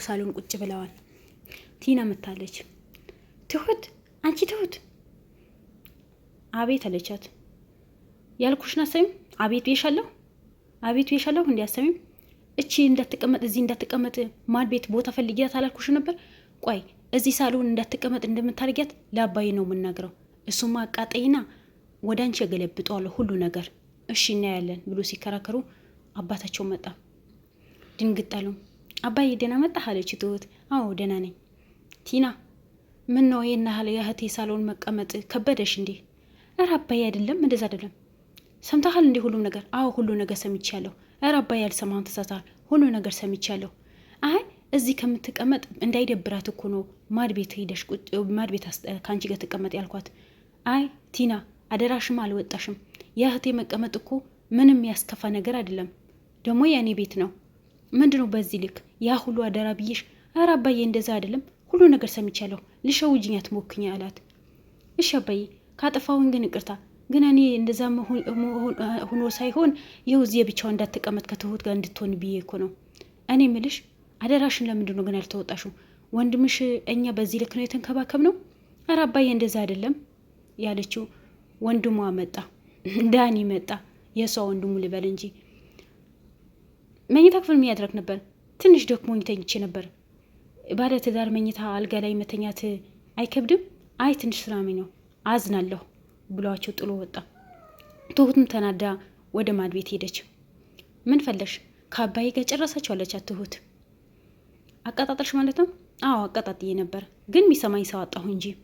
ሳሎን ቁጭ ብለዋል። ቲና መታለች። ትሁት አንቺ ትሁት አቤት አለቻት። ያልኩሽን አሰሚም? አቤት ብዬሻለሁ፣ አቤት ብዬሻለሁ። እንዲያሰሚም እቺ እንዳትቀመጥ እዚህ እንዳትቀመጥ ማድ ቤት ቦታ ፈልጊያት አላልኩሽ ነበር? ቆይ እዚህ ሳሎን እንዳትቀመጥ እንደምታርጊያት ለአባዬ ነው የምናገረው። እሱማ አቃጠይና ወደ አንቺ የገለብጠዋለሁ ሁሉ ነገር። እሺ እናያለን ብሎ ሲከራከሩ አባታቸው መጣ። ድንግጥ አሉ። አባዬ ደህና መጣህ አለች ትሁት። አዎ ደህና ነኝ። ቲና ምን ነው የናህል የእህቴ ሳሎን መቀመጥ ከበደሽ እንዴ? ኧረ አባዬ አይደለም እንደዛ አይደለም። ሰምተሃል እንዴ ሁሉም ነገር? አዎ ሁሉ ነገር ሰምቻለሁ። ኧረ አባዬ አልሰማህም፣ ተሳሳተሃል። ሁሉ ነገር ሰምቻለሁ። አይ እዚህ ከምትቀመጥ እንዳይደብራት እኮ ነው ማድ ቤት ሄደሽ ማድ ቤት ከአንቺ ጋር ትቀመጥ ያልኳት። አይ ቲና አደራሽም አልወጣሽም። የእህቴ መቀመጥ እኮ ምንም ያስከፋ ነገር አይደለም። ደግሞ የእኔ ቤት ነው። ምንድነው በዚህ ልክ ያ ሁሉ አደራ ብዬሽ? ኧረ አባዬ እንደዛ አይደለም፣ ሁሉ ነገር ሰምቻለሁ። ልሸውጅኝ አትሞክኝ አላት። እሺ አባዬ ካጠፋሁኝ ግን ይቅርታ። ግን እኔ እንደዛ ሆኖ ሳይሆን ይኸው እዚህ ብቻው እንዳትቀመጥ ከትሁት ጋር እንድትሆን ብዬ እኮ ነው። እኔ ምልሽ አደራሽን ለምንድን ነው ግን ያልተወጣሽው? ወንድምሽ እኛ በዚህ ልክ ነው የተንከባከብ ነው? ኧረ አባዬ እንደዛ አይደለም ያለችው። ወንድሟ መጣ፣ ዳኒ መጣ። የሷ ወንድሙ ልበል እንጂ መኝታ ክፍል የሚያድረግ ነበር። ትንሽ ደክሞኝ ተኝቼ ነበር። ባለ ትዳር መኝታ አልጋ ላይ መተኛት አይከብድም? አይ ትንሽ ስራሚ ነው አዝናለሁ ብሏቸው ጥሎ ወጣ። ትሁትም ተናዳ ወደ ማድ ቤት ሄደች። ምን ፈለሽ? ከአባዬ ጋር ጨረሳቸው አለቻት ትሁት። አቀጣጠልሽ ማለት ነው? አዎ አቀጣጥዬ ነበር፣ ግን የሚሰማኝ ሰው አጣሁ እንጂ።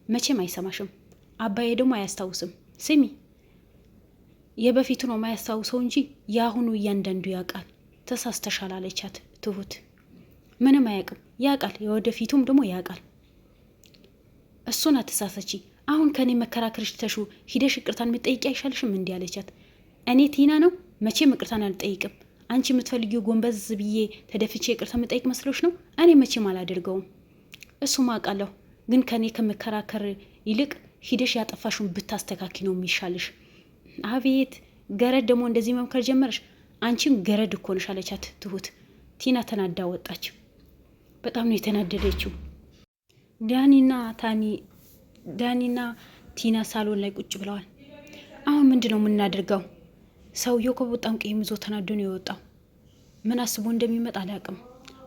መቼም አይሰማሽም፣ አባዬ ደግሞ አያስታውስም። ስሚ የበፊቱ ነው ማያስታውሰው እንጂ የአሁኑ እያንዳንዱ ያውቃል። ተሳስተሻል አለቻት ትሁት። ምንም አያውቅም፣ ያውቃል፣ የወደፊቱም ደግሞ ያውቃል። እሱን አትሳሰቺ። አሁን ከኔ መከራከርሽ ተሹ ሂደሽ ይቅርታን የምትጠይቂ አይሻልሽም? እንዲህ አለቻት። እኔ ቲና ነው መቼም ይቅርታን አልጠይቅም። አንቺ የምትፈልጊው ጎንበዝ ብዬ ተደፍቼ ይቅርታ የምጠይቅ መስሎሽ ነው? እኔ መቼም አላደርገውም። እሱም አውቃለሁ፣ ግን ከኔ ከመከራከር ይልቅ ሂደሽ ያጠፋሽውን ብታስተካኪ ነው የሚሻልሽ። አቤት ገረድ ደግሞ እንደዚህ መምከር ጀመረሽ? አንቺም ገረድ እኮ ነሽ አለቻት ትሁት። ቲና ተናዳ ወጣች። በጣም ነው የተናደደችው። ዳኒና ቲና ሳሎን ላይ ቁጭ ብለዋል። አሁን ምንድን ነው የምናደርገው? ሰውየው እኮ በጣም ቀይም ይዞ ተናዶ ነው የወጣው። ምን አስቦ እንደሚመጣ አላውቅም።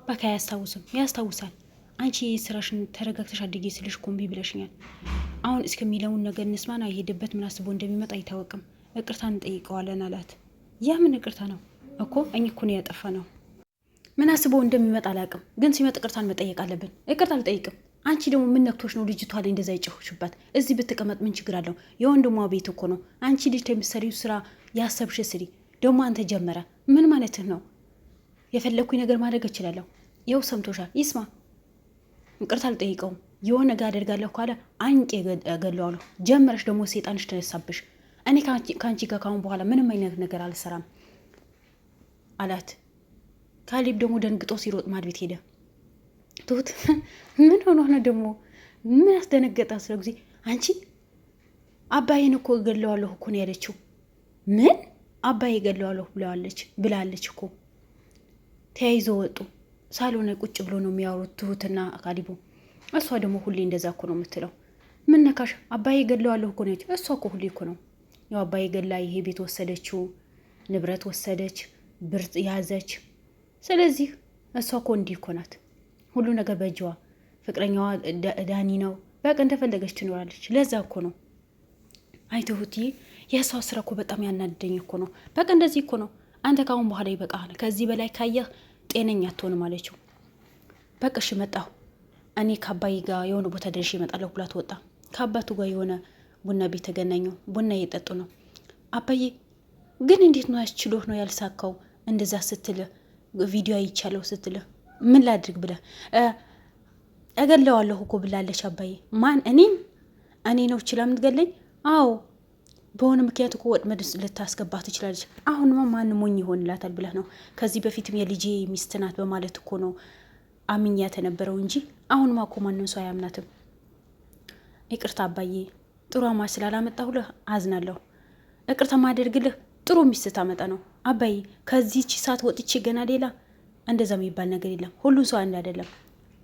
በቃ አያስታውስም። ያስታውሳል። አንቺ ስራሽን ተረጋግተሽ አድርጊ ስልሽ ኮምቢ ብለሽኛል። አሁን እስከሚለውን ነገር እንስማና የሄደበት ምን አስቦ እንደሚመጣ አይታወቅም። ይቅርታ እንጠይቀዋለን አላት። ያ ምን ይቅርታ ነው እኮ እኛ እኮ ነው ያጠፋ ነው። ምን አስቦ እንደሚመጣ አላውቅም፣ ግን ሲመጣ ይቅርታን መጠየቅ አለብን። ይቅርታ አልጠይቅም። አንቺ ደግሞ ምን ነክቶሽ ነው ልጅቷ ላይ እንደዛ ይጨሁሽባት? እዚህ ብትቀመጥ ምን ችግር አለው? የወንድሟ ቤት እኮ ነው። አንቺ ልጅ የምትሰሪው ስራ ያሰብሽ ስሪ። ደግሞ አንተ ጀመረ ምን ማለትህ ነው? የፈለግኩኝ ነገር ማድረግ እችላለሁ። ይኸው ሰምቶሻል፣ ይስማ። ይቅርታ አልጠይቀውም። የሆነ ነገር አደርጋለሁ ካለ አንቄ እገለዋለሁ። ጀመረሽ ደግሞ ሴጣንሽ ተነሳብሽ። እኔ ከአንቺ ጋር ካሁን በኋላ ምንም አይነት ነገር አልሰራም አላት። ካሌብ ደግሞ ደንግጦ ሲሮጥ ማድ ቤት ሄደ። ትሁት ምን ሆኖ ነው ደግሞ? ምን ያስደነገጣ? ስለ ጊዜ አንቺ አባዬን እኮ እገለዋለሁ እኮ ነው ያለችው። ምን አባዬ እገለዋለሁ ብላለች እኮ። ተያይዞ ወጡ። ሳሎን ላይ ቁጭ ብሎ ነው የሚያወሩት ትሁትና ካሊቡ። እሷ ደግሞ ሁሌ እንደዛ እኮ ነው የምትለው። ምን ነካሽ? አባዬ እገለዋለሁ እኮ ነው ያለችው። እሷ እኮ ሁሌ እኮ ነው ያው አባዬ ገላ ይሄ ቤት ወሰደችው፣ ንብረት ወሰደች፣ ብር ያዘች። ስለዚህ እሷ እኮ እንዲህ እኮ ናት። ሁሉ ነገር በእጅዋ። ፍቅረኛዋ ዳኒ ነው። በቃ እንደፈለገች ትኖራለች። ለዛ እኮ ነው። አይ ትሁትዬ የእሷ ስራ እኮ በጣም ያናደኝ እኮ ነው። በቃ እንደዚህ እኮ ነው። አንተ ካሁን በኋላ ይበቃል። ከዚህ በላይ ካየህ ጤነኛ አትሆንም አለችው። በቃ እሺ መጣሁ። እኔ ከአባዬ ጋር የሆነ ቦታ ደርሼ እመጣለሁ ብላት ወጣ። ከአባቱ ጋር የሆነ ቡና ቤት ተገናኙ። ቡና እየጠጡ ነው። አባዬ ግን እንዴት ነው ያስችሎህ ነው ያልሳካው? እንደዛ ስትል ቪዲዮ አይቻለሁ ስትል ምን ላድርግ ብለህ እገለዋለሁ እኮ ብላለች። አባዬ ማን? እኔ ነው ችላ የምትገለኝ? አዎ በሆነ ምክንያት እኮ ወጥመድ ልታስገባ ትችላለች። አሁንማ ማን ሞኝ ይሆንላታል ብለህ ነው? ከዚህ በፊትም የልጄ ሚስት ናት በማለት እኮ ነው አምኛት የነበረው እንጂ አሁንማ እኮ ማንም ሰው አያምናትም። ይቅርታ አባዬ፣ ጥሩ አማች ስላላመጣሁልህ አዝናለሁ። ይቅርታ ማደርግልህ ጥሩ ሚስት ታመጣ ነው። አባዬ ከዚህች ሰዓት ወጥቼ ገና ሌላ እንደዛ የሚባል ነገር የለም። ሁሉም ሰው አንድ አይደለም።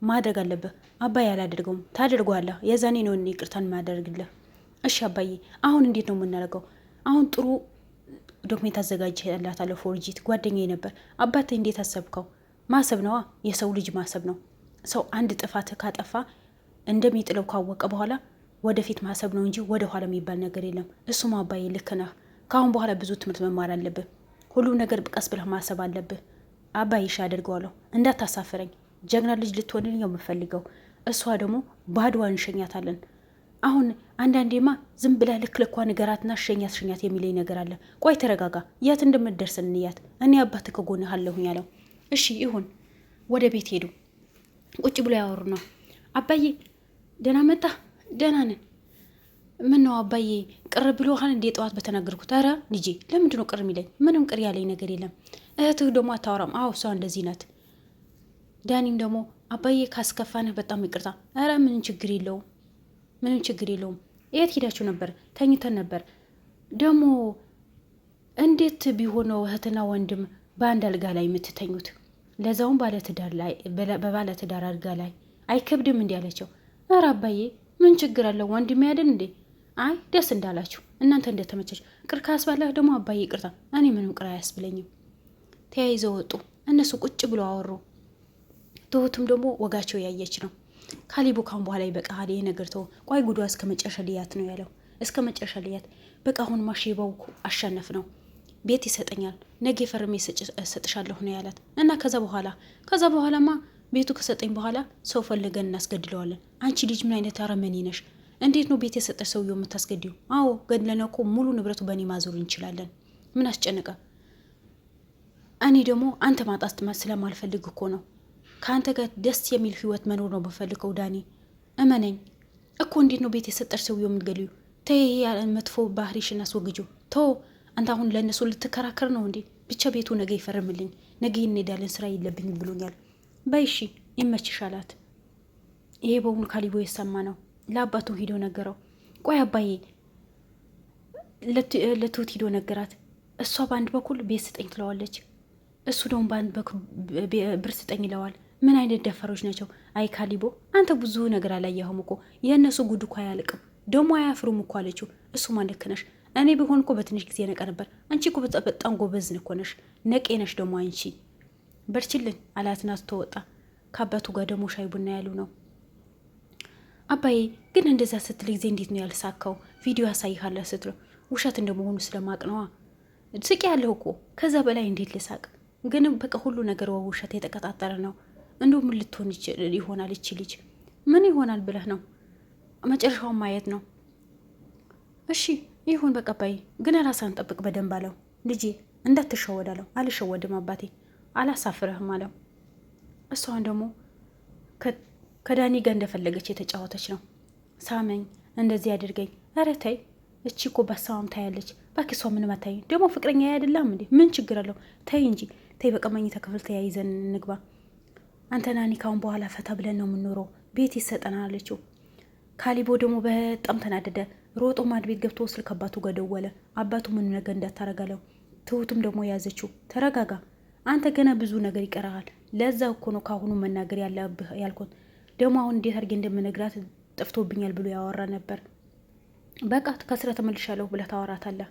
ማድረግ አለብህ። አባዬ አላደርገውም፣ ታደርገዋለህ። የዛኔ ነው ይቅርታን ማደርግልህ። እሺ አባዬ፣ አሁን እንዴት ነው የምናደርገው? አሁን ጥሩ ዶክሜንት አዘጋጅላታለሁ። ፎርጂት ጓደኛዬ ነበር። አባቴ እንዴት አሰብከው? ማሰብ ነዋ። የሰው ልጅ ማሰብ ነው። ሰው አንድ ጥፋት ካጠፋ እንደሚጥለው ካወቀ በኋላ ወደፊት ማሰብ ነው እንጂ ወደ ኋላ የሚባል ነገር የለም። እሱም አባዬ ልክ ነህ። ከአሁን በኋላ ብዙ ትምህርት መማር አለብህ። ሁሉም ነገር ቀስ ብለህ ማሰብ አለብህ። አባዬ እሺ አድርገዋለሁ። እንዳታሳፍረኝ። ጀግና ልጅ ልትሆንልኝ ነው የምፈልገው። እሷ ደግሞ ባድዋ እንሸኛታለን። አሁን አንዳንዴማ ዝም ብለህ ልክ ልኳ ንገራትና ሸኛት የሚለኝ ነገር አለ። ቆይ ተረጋጋ። የት እንደምትደርስ እንያት። እኔ አባት ከጎንህ አለሁኝ ያለው። እሺ ይሁን። ወደ ቤት ሄዱ። ቁጭ ብሎ ያወሩ ነው። አባዬ ደህና መጣ? ደህና ነን። ምን ነው አባዬ ቅር ብሎሃል እንዴ? ጠዋት በተናገርኩት። ኧረ ልጄ ለምንድን ነው ቅር የሚለኝ? ምንም ቅር ያለኝ ነገር የለም። እህትህ ደግሞ አታወራም? አዎ እሷ እንደዚህ ናት። ዳኒም ደግሞ አባዬ ካስከፋንህ በጣም ይቅርታ። ኧረ ምንም ችግር የለውም። የት ሄዳችሁ ነበር? ተኝተን ነበር። ደግሞ እንዴት ቢሆነው እህትና ወንድም በአንድ አልጋ ላይ የምትተኙት? ለዛውም በባለትዳር አልጋ ላይ አይከብድም? እንዲ አለችው። ኧረ አባዬ ምን ችግር አለው? ወንድሜ አይደል እንዴ? አይ ደስ እንዳላችሁ እናንተ እንደተመቻችሁ። ቅር ካስባላህ ደግሞ አባዬ ይቅርታ። እኔ ምንም ቅር አያስብለኝም። ተያይዘው ወጡ። እነሱ ቁጭ ብሎ አወሩ። ትሁትም ደግሞ ወጋቸው ያየች ነው። ካሊቡ ካሁን በኋላ ይበቃሃል፣ ይሄ ነገር ተው። ቆይ ጉዷ እስከ መጨረሻ ልያት ነው ያለው። እስከ መጨረሻ ልያት። በቃ አሁን ማሽባው አሸነፍ ነው። ቤት ይሰጠኛል፣ ነገ ፈርሜ እሰጥሻለሁ ነው ያላት። እና ከዛ በኋላማ ቤቱ ከሰጠኝ በኋላ ሰው ፈልገን እናስገድለዋለን። አንቺ ልጅ ምን አይነት አረመኔ ነሽ? እንዴት ነው ቤት የሰጠሽ ሰውየው የምታስገድዩ? አዎ ገድለነ እኮ ሙሉ ንብረቱ በእኔ ማዞር እንችላለን። ምን አስጨነቀ? እኔ ደግሞ አንተ ማጣት ስለማልፈልግ እኮ ነው። ከአንተ ጋር ደስ የሚል ህይወት መኖር ነው በፈልገው። ዳኒ እመነኝ እኮ። እንዴት ነው ቤት የሰጠሽ ሰውየው የምትገድዩ? ተይ መጥፎ ባህሪሽን አስወግጂው። ተው አንተ አሁን ለእነሱ ልትከራከር ነው እንዴ? ብቻ ቤቱ ነገ ይፈርምልኝ፣ ነገ እንሄዳለን፣ ስራ የለብኝም ብሎኛል። በይሺ ይመችሻላት። ይሄ በሙሉ ካሊቦ የሰማ ነው። ለአባቱ ሂዶ ነገረው። ቆይ አባዬ ለትሁት ሂዶ ነገራት። እሷ በአንድ በኩል ቤት ስጠኝ ትለዋለች፣ እሱ ደግሞ በአንድ በኩል ብር ስጠኝ ይለዋል። ምን አይነት ደፈሮች ናቸው? አይ ካሊቦ አንተ ብዙ ነገር አላየኸውም እኮ። የእነሱ ጉድ እኮ አያልቅም፣ ደግሞ አያፍሩም እኮ አለችው። እሱማ ልክ ነሽ። እኔ ቢሆን እኮ በትንሽ ጊዜ ነቃ ነበር። አንቺ እኮ በጣም ጎበዝ እኮ ነሽ፣ ነቄ ነሽ ደግሞ አንቺ። በርችልን አላትና ስትወጣ ከአባቱ ጋር ደግሞ ሻይ ቡና ያሉ ነው። አባዬ ግን እንደዛ ስትል ጊዜ እንዴት ነው ያልሳካው? ቪዲዮ ያሳይሃለሁ ስትለው ውሸት እንደመሆኑ ስለማቅ ነዋ። ስቂ ያለሁ እኮ ከዛ በላይ እንዴት ልሳቅ? ግን በቃ ሁሉ ነገር ውሸት የተቀጣጠረ ነው። እንዲሁ ምን ልትሆን ይሆናል? እቺ ልጅ ምን ይሆናል ብለህ ነው? መጨረሻውን ማየት ነው። እሺ ይሁን በቃ አባዬ፣ ግን ራስህን ጠብቅ በደንብ አለው። ልጄ እንዳትሸወድ አለው። አልሸወድም አባቴ፣ አላሳፍርህም አለው። እሷን ደግሞ ከዳኒ ጋር እንደፈለገች የተጫወተች ነው። ሳመኝ፣ እንደዚህ አድርገኝ። ኧረ ተይ፣ እቺ እኮ በሳዋም ታያለች። ባኪሷ ምንም አታይም። ደግሞ ፍቅረኛ አይደለም እንዴ? ምን ችግር አለው? ተይ እንጂ ተይ። በቃ መኝታ ክፍል ተያይዘን እንግባ። አንተ ናኒ ካሁን በኋላ ፈታ ብለን ነው የምንኖረው፣ ቤት ይሰጠናል አለችው። ካሊቦ ደግሞ በጣም ተናደደ። ሮጦ ማድ ቤት ገብቶ ስልክ አባቱ ጋር ደወለ። አባቱ ምን ነገር እንዳታረጋለው። ትሁትም ደግሞ ያዘችው። ተረጋጋ አንተ፣ ገና ብዙ ነገር ይቀራል። ለዛ እኮ ነው ካሁኑ መናገር ያለብህ ያልኩት። ደግሞ አሁን እንዴት አድርጌ እንደምነግራት ጠፍቶብኛል ብሎ ያወራ ነበር። በቃ ከስራ ተመልሻለሁ ብለህ ታወራታለህ።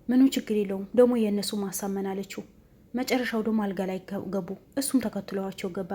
ምንም ችግር የለውም ደግሞ የእነሱ ማሳመን አለችው። መጨረሻው ደግሞ አልጋ ላይ ገቡ። እሱም ተከትለዋቸው ገባ።